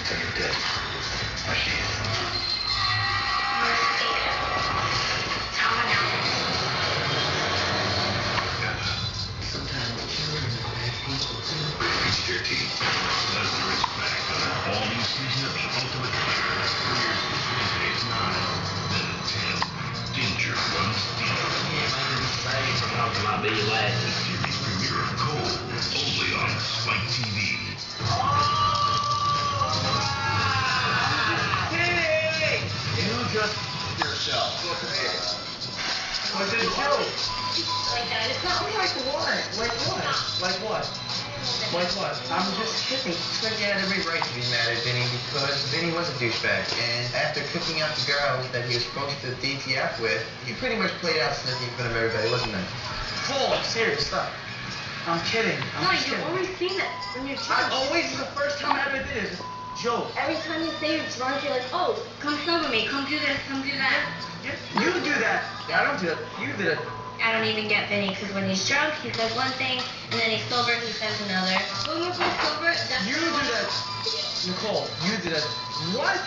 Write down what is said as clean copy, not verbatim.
Tell your daddy. Where she is. Sometimes children are bad people too. PG-13. Lesnar is back on an all-new season of The Ultimate Fighter. Premieres Tuesdays 9, then at 10. Danger runs deep. Yeah, my name is Spike. Talking about Billy Wagner. The series premiere of Cold, only on Spike TV. Hey! You just yourself. Was it a joke? Like that. It's not like what? Like what? Like what? Like what? I'm just kidding. Because he had every right to be mad at Vinny because Vinny was a douchebag. And after cooking out the girl that he was supposed to DTF with, he pretty much played out Snooki in front of everybody, wasn't he? Cole, I'm serious. Stop. I'm kidding. No, you've always seen that when you're I drunk. always, this is the first time I ever did it. It's a joke. Every time you say you're drunk, you're like, oh, come snuggle with me, come do this, come do that. You do that. Yeah, I don't do that. You did it. I don't even get Vinny, because when he's drunk, he says one thing, and then he's sober, he says another. When we're both sober, that's You do that. Nicole, you did that. What?